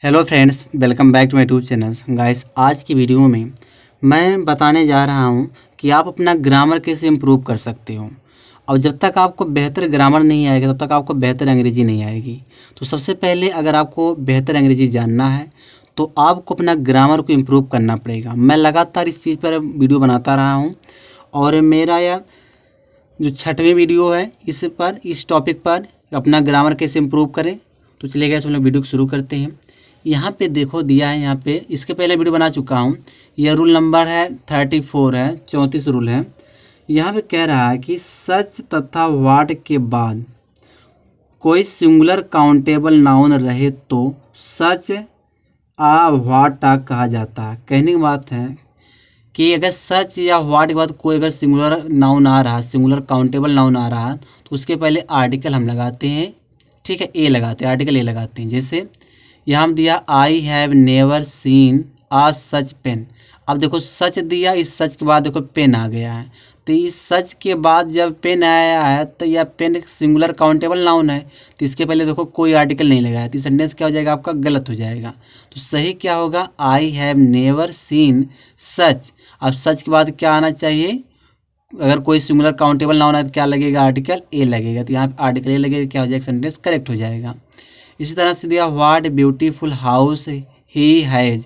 Hello friends, welcome back to my YouTube channel. Guys, आज की video में मैं बताने जा रहा हूं कि आप अपना ग्रामर कैसे इम्प्रूव कर सकते हो। और जब तक आपको बेहतर ग्रामर नहीं आएगा तब तक आपको बेहतर अंग्रेजी नहीं आएगी। तो सबसे पहले अगर आपको बेहतर अंग्रेजी जानना है तो आपको अपना ग्रामर को इम्प्रूव करना पड़ेगा। मैं लगातार इस चीज़ पर वीडियो बनाता रहा हूँ और मेरा यह जो 6वीं वीडियो है इस टॉपिक पर अपना ग्रामर कैसे इम्प्रूव करें। तो चलिए गाइस, हम लोग वीडियो को शुरू करते हैं। यहाँ पे देखो दिया है, यहाँ पे इसके पहले वीडियो बना चुका हूँ। यह रूल नंबर है 34 है, 34 रूल है। यहाँ पे कह रहा है कि सच तथा वाट के बाद कोई सिंगुलर काउंटेबल नाउन रहे तो सच आ वाट आ कहा जाता है। कहने की बात है कि अगर सच या वाट के बाद कोई अगर सिंगुलर नाउन आ रहा, सिंगुलर काउंटेबल नाउन आ रहा, तो उसके पहले आर्टिकल हम लगाते हैं। ठीक है, ए लगाते हैं, आर्टिकल ए लगाते हैं। जैसे यहाँ हम दिया I have never seen a such pen. अब देखो सच दिया, इस सच के बाद देखो पेन आ गया है। तो इस सच के बाद जब पेन आया है तो यह पेन सिंगुलर काउंटेबल नाउन है, तो इसके पहले देखो कोई आर्टिकल नहीं लगाया, तो सेंटेंस क्या हो जाएगा आपका, गलत हो जाएगा। तो सही क्या होगा, आई हैव नेवर सीन सच। अब सच के बाद क्या आना चाहिए, अगर कोई सिंगुलर काउंटेबल नाउन है तो क्या लगेगा, आर्टिकल ए लगेगा। तो यहाँ आर्टिकल ए लगेगा, क्या हो जाएगा, सेंटेंस करेक्ट हो जाएगा। इसी तरह से दिया what beautiful house he has.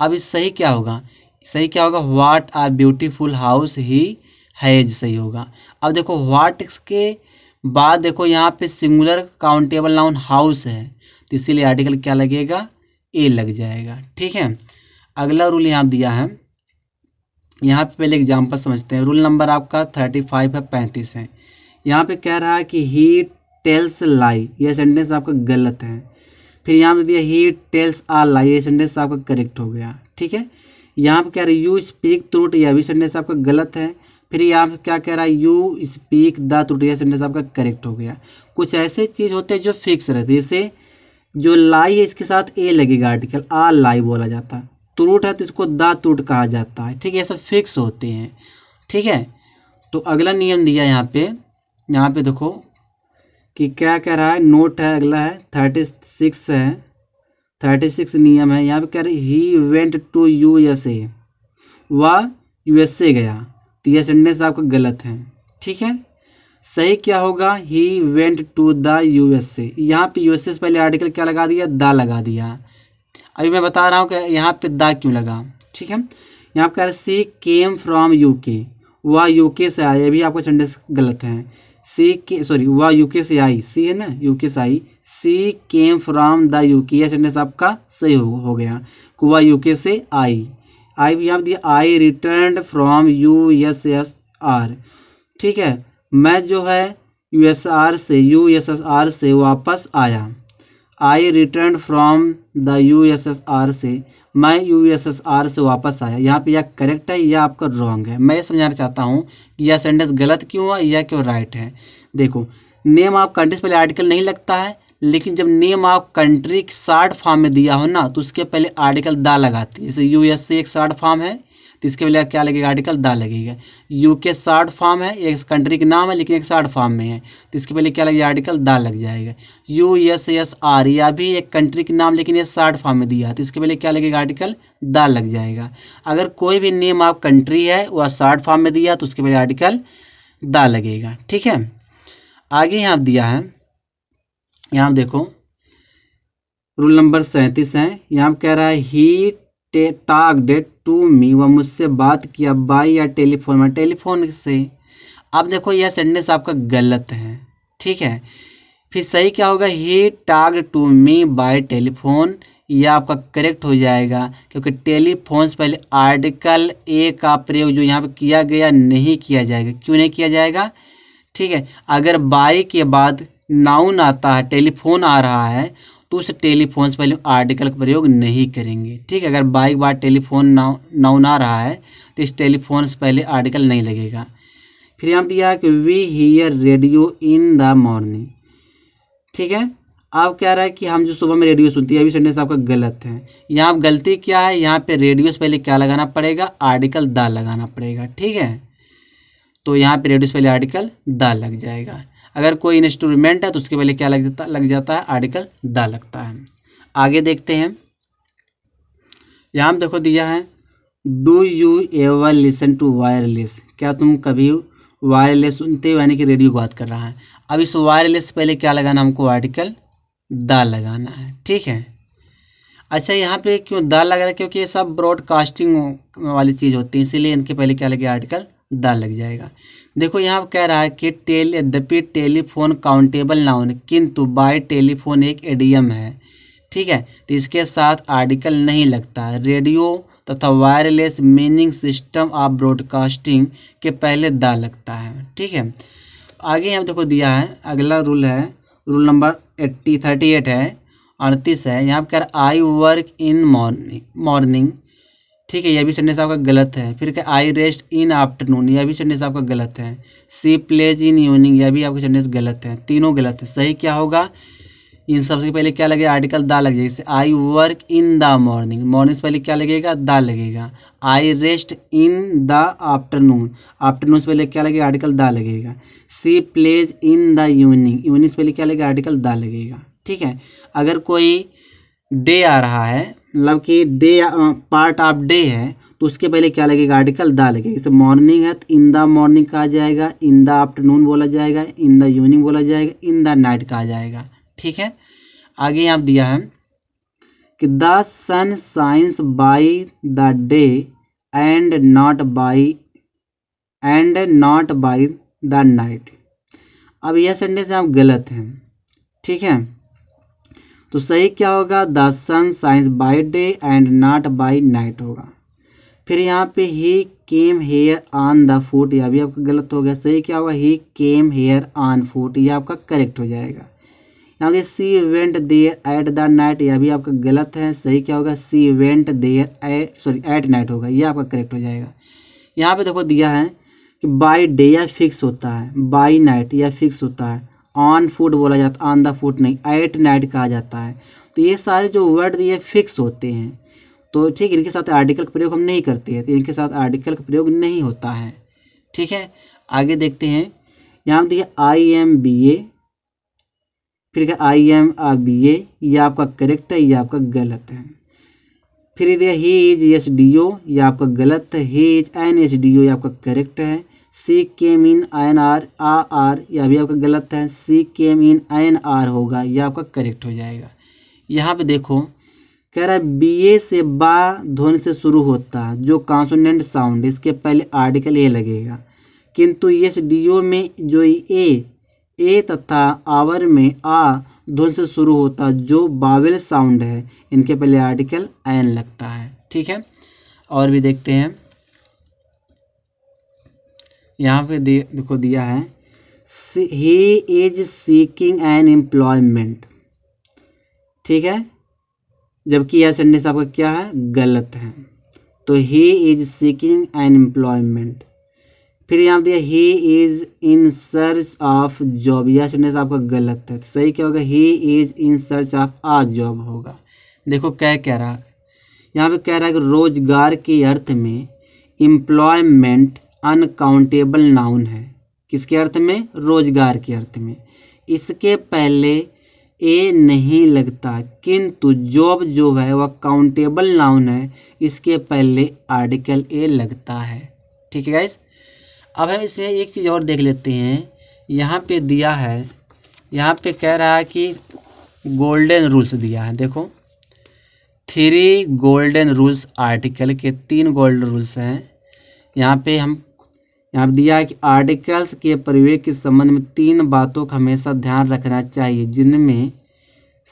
अब इस सही क्या होगा, सही क्या होगा, what a beautiful house he has सही होगा। अब देखो व्हाट के बाद देखो यहाँ पे सिंगुलर काउंटेबल नाउन हाउस है, तो इसीलिए आर्टिकल क्या लगेगा, ए लग जाएगा। ठीक है, अगला रूल यहाँ दिया है। यहाँ पे पहले एग्जाम्पल समझते हैं। रूल नंबर आपका 35 है, 35 है। यहाँ पे कह रहा है कि ही टेल्स लाई, यह सेंटेंस आपका गलत है। फिर यहाँ पे दिया ही टेल्स आ लाई, ये सेंटेंस आपका करेक्ट हो गया। ठीक है, यहाँ पे कह रहा है यू स्पीक ट्रूथ, यह भी सेंटेंस आपका गलत है। फिर यहाँ पे क्या कह रहा है, यू स्पीक द ट्रूथ, यह सेंटेंस आपका करेक्ट हो गया। कुछ ऐसे चीज़ होते हैं जो फिक्स रहते हैं, जैसे जो लाई है इसके साथ ए लगेगा, आर्टिकल आ लाई बोला जाता है। ट्रूथ है तो इसको द ट्रूथ कहा जाता है। ठीक है, ये सब फिक्स होते हैं। ठीक है, तो अगला नियम दिया यहाँ पे देखो कि क्या कह रहा है, नोट है, अगला है 36 है, 36 नियम है। यहाँ पे कह रहे ही वेंट टू USA, वह USA गया, तो यह सेंटेंस आपका गलत है। ठीक है, सही क्या होगा, he went to the USA। यहाँ पे USA से पहले आर्टिकल क्या लगा दिया, द लगा दिया। अभी मैं बता रहा हूँ कि यहाँ पे द क्यों लगा। ठीक है, यहाँ पे कह रहे सी केम फ्रॉम UK, वह UK से आया, भी आपका सेंटेंस गलत है। वह UK से आई, सी है ना, UK से आई, सी केम फ्रॉम द UK, यह सेंटेंस आपका सही हो गया। वह UK से आई। भी यहाँ दिया आई रिटर्न फ्रॉम USSR। ठीक है, मैं जो है USSR से वापस आया। आई रिटर्न फ्रॉम द USSR से, मैं USSR से वापस आया। यहाँ पे यह करेक्ट है या आपका रॉन्ग है, मैं ये समझाना चाहता हूँ कि यह सेंटेंस गलत क्यों हुआ या क्यों राइट है। देखो, नेम ऑफ कंट्री से पहले आर्टिकल नहीं लगता है, लेकिन जब name of country short form में दिया हो ना, तो उसके पहले आर्टिकल द लगाते हैं। जैसे USA एक शॉर्ट फॉर्म है, तो इसके पहले क्या लगेगा, आर्टिकल द लगेगा। UK शॉर्ट फॉर्म है, एक कंट्री के नाम है लेकिन एक शॉर्ट फॉर्म में है, तो इसके पहले क्या लगेगा, आर्टिकल द लग जाएगा। USSR, यह भी एक कंट्री के नाम लेकिन ये शॉर्ट फॉर्म में दिया है, तो इसके पहले क्या लगेगा, आर्टिकल द लग जाएगा। अगर कोई भी नेम ऑफ कंट्री है वह शॉर्ट फॉर्म में दिया तो उसके पहले आर्टिकल द लगेगा। ठीक है, आगे यहाँ दिया है, यहाँ देखो रूल नंबर 37 है। यहाँ कह रहा है ही टॉक्ड टू मी, वह मुझसे बात किया बाय या टेलीफोन में, टेलीफोन से। अब देखो यह सेंटेंस आपका गलत है। ठीक है, फिर सही क्या होगा, he talked to me by telephone, यह आपका करेक्ट हो जाएगा, क्योंकि टेलीफोन से पहले आर्टिकल ए का प्रयोग जो यहाँ पे किया गया नहीं किया जाएगा। क्यों नहीं किया जाएगा, ठीक है, अगर बाय के बाद नाउन आता है, टेलीफोन आ रहा है, तो उस टेलीफोन से पहले आर्टिकल का प्रयोग नहीं करेंगे। ठीक है, अगर बाय के बाद टेलीफोन नाउन आ रहा है तो इस टेलीफोन से पहले आर्टिकल नहीं लगेगा। फिर यहाँ दिया है कि we hear radio in the morning. ठीक है, आप कह रहा है कि हम जो सुबह में रेडियो सुनते हैं, अभी सेंटेंस आपका गलत है। यहाँ गलती क्या है, यहाँ पे रेडियो से पहले क्या लगाना पड़ेगा, आर्टिकल द लगाना पड़ेगा। ठीक है, तो यहाँ पे रेडियो से पहले आर्टिकल द लग जाएगा। अगर कोई इंस्ट्रूमेंट है तो उसके पहले क्या लग जाता है, आर्टिकल द लगता है। आगे देखते हैं, यहाँ पे देखो दिया है, do you ever listen to wireless, क्या तुम कभी वायरलेस सुनते हो, यानी कि रेडियो की बात कर रहा है। अब इस वायरलेस से पहले क्या लगाना, हमको आर्टिकल द लगाना है, ठीक है। अच्छा यहाँ पे क्यों द लग रहा है, क्योंकि ये सब ब्रॉडकास्टिंग वाली चीज़ होती है, इसीलिए इनके पहले क्या लगेगा, आर्टिकल द लग जाएगा। देखो यहाँ कह रहा है कि यद्यपि टेलीफोन काउंटेबल नाउन, किंतु बाय टेलीफोन एक एडियम है, ठीक है, तो इसके साथ आर्टिकल नहीं लगता है। रेडियो तथा wireless meaning system of broadcasting के पहले द लगता है, ठीक है। आगे यहाँ देखो दिया है, अगला रूल है, रूल नंबर 38 है, 38 है। यहाँ पर कह रहा आई वर्क इन मॉर्निंग, ठीक है, यह भी सेंटेंस आपका गलत है। फिर क्या आई रेस्ट इन आफ्टरनून, यह भी सेंटेंस आपका गलत है। सी प्लेज इन इवनिंग, यह भी आपका सेंटेंस गलत है, तीनों गलत है। सही क्या होगा, इन सबसे पहले क्या लगेगा, आर्टिकल द लग जाएगा। जैसे I work in the morning, morning से पहले क्या लगेगा, द लगेगा। I rest in the afternoon, afternoon से पहले क्या लगेगा, आर्टिकल द लगेगा। She plays in the evening, evening से पहले क्या लगेगा, आर्टिकल द लगेगा, ठीक है। अगर कोई डे आ रहा है, मतलब कि डे पार्ट ऑफ डे है, तो उसके पहले क्या लगेगा, आर्टिकल द लगेगा। जैसे मॉर्निंग है तो इन द मॉर्निंग कहा जाएगा, इन द आफ्टरनून बोला जाएगा, इन द इवनिंग बोला जाएगा, इन द नाइट कहा जाएगा, ठीक है। आगे यहाँ दिया है कि the sun shines by the day and not by the night. अब यह सेंटेंस आप गलत है, ठीक है। तो सही क्या होगा, the sun shines by day and not by night होगा। फिर यहाँ पे he came here on the foot, यह भी आपका गलत हो गया। सही क्या होगा, he came here on foot, यह आपका करेक्ट हो जाएगा। यहाँ पे she went there at the night, यह भी आपका गलत है। सही क्या होगा, she went there at night होगा, यह आपका करेक्ट हो जाएगा। यहाँ पे देखो दिया है कि बाय डे यह फिक्स होता है, बाय नाइट यह फिक्स होता है, ऑन फुट बोला जाता है, ऑन द फुट नहीं, एट नाइट कहा जाता है। तो ये सारे जो वर्ड ये फिक्स होते हैं, तो ठीक, इनके साथ आर्टिकल का प्रयोग हम नहीं करते हैं, तो इनके साथ आर्टिकल का प्रयोग नहीं होता है, ठीक है। आगे देखते हैं, यहाँ दिया आई एम बी ए, फिर क्या आई एम बी ए, ये आपका करेक्ट है, ये आपका गलत है। फिर दिया he is S D O, ये आपका गलत है। He is N H D O, ये आपका करेक्ट है। सी केम इन एन आर, यह भी आपका गलत है। सी केम इन एन आर होगा, यह आपका करेक्ट हो जाएगा। यहाँ पे देखो कह रहा है बी ए से बा ध्वनि से शुरू होता है जो कॉन्सोनेंट साउंड, इसके पहले आर्टिकल ए लगेगा। किंतु एस डी ओ में जो ए तथा आवर में आ ध्वनि से शुरू होता जो बावेल साउंड है, इनके पहले आर्टिकल एन लगता है, ठीक है। और भी देखते हैं, यहाँ पे देखो दिया है he is seeking an employment, ठीक है, जबकि यह सेंटेंस आपका क्या है, गलत है। तो he is seeking an employment. फिर यहाँ दिया he is in search of job, यह सेंटेंस आपका गलत है। सही क्या होगा, he is in search of a job होगा। देखो क्या कह रहा है, यहाँ पे कह रहा है कि रोजगार के अर्थ में एम्प्लॉयमेंट अनकाउंटेबल नाउन है। किसके अर्थ में, रोजगार के अर्थ में। इसके पहले ए नहीं लगता, किंतु जॉब जो है वह काउंटेबल नाउन है, इसके पहले आर्टिकल ए लगता है, ठीक है गाइस। अब हम इसमें एक चीज़ और देख लेते हैं, यहाँ पे दिया है, यहाँ पे कह रहा है कि गोल्डन रूल्स दिया है। देखो 3 गोल्डन रूल्स, आर्टिकल के 3 गोल्डन रूल्स हैं। यहाँ पे दिया है कि आर्टिकल्स के प्रयोग के संबंध में 3 बातों का हमेशा ध्यान रखना चाहिए, जिनमें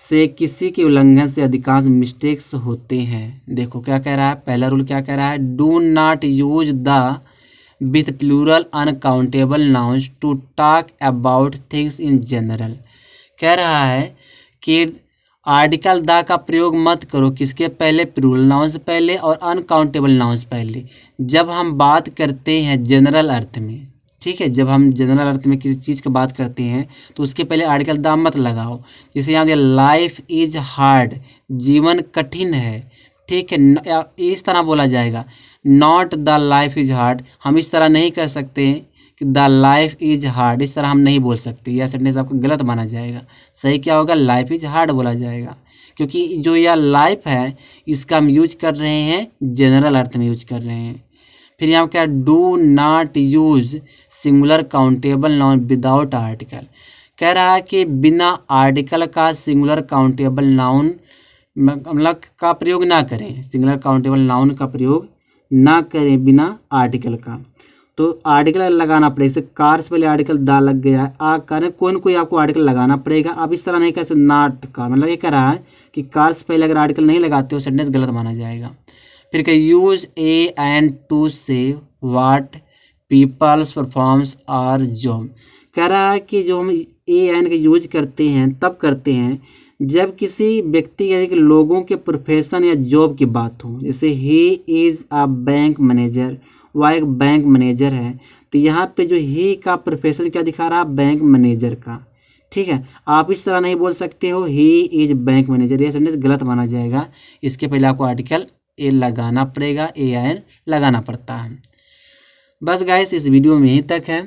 से किसी के उल्लंघन से अधिकांश मिस्टेक्स होते हैं। देखो क्या कह रहा है, पहला रूल क्या कह रहा है, do not use the with plural uncountable nouns to talk about things in general. कह रहा है कि आर्टिकल द का प्रयोग मत करो, किसके पहले, प्लूरल नाउन्स पहले और अनकाउंटेबल नाउन्स पहले, जब हम बात करते हैं जनरल अर्थ में, ठीक है। जब हम जनरल अर्थ में किसी चीज़ की बात करते हैं तो उसके पहले आर्टिकल द मत लगाओ। जैसे यहाँ दिया लाइफ इज हार्ड, जीवन कठिन है, ठीक है, इस तरह बोला जाएगा, not the life is hard. हम इस तरह नहीं कर सकते कि द लाइफ इज हार्ड, इस तरह हम नहीं बोल सकते, यह सेंटेंस आपको गलत माना जाएगा। सही क्या होगा, लाइफ इज हार्ड बोला जाएगा, क्योंकि जो यह लाइफ है इसका हम यूज कर रहे हैं जनरल अर्थ में यूज कर रहे हैं। फिर यहाँ क्या, do not use singular countable noun without article. कह रहा है कि बिना आर्टिकल का सिंगुलर काउंटेबल नाउन मतलब का प्रयोग ना करें, सिंगुलर काउंटेबल नाउन का प्रयोग ना करें बिना आर्टिकल का। तो आर्टिकल लगाना पड़ेगा, जैसे कार से पहले आर्टिकल दा लग गया है, आ कार, कोई न कोई आपको आर्टिकल लगाना पड़ेगा। आप इस तरह नहीं कह सकते नॉट कार, मतलब ये कह रहा है कि कार से पहले अगर आर्टिकल नहीं लगाते हो सेंटेंस गलत माना जाएगा। फिर क्या, use a and to say what peoples performs are job. कह रहा है कि जो हम ए एन का यूज करते हैं तब करते हैं जब किसी व्यक्ति या कि लोगों के प्रोफेशन या जॉब की बात हो। जैसे he is a bank manager, वह एक बैंक मैनेजर है, तो यहाँ पे जो ही का प्रोफेशन क्या दिखा रहा है, बैंक मैनेजर का। ठीक है, आप इस तरह नहीं बोल सकते हो ही इज बैंक मैनेजर, यह सेंटेंस गलत माना जाएगा। इसके पहले आपको आर्टिकल ए लगाना पड़ेगा, ए एन लगाना पड़ता है। बस गाइस इस वीडियो में यहीं तक है।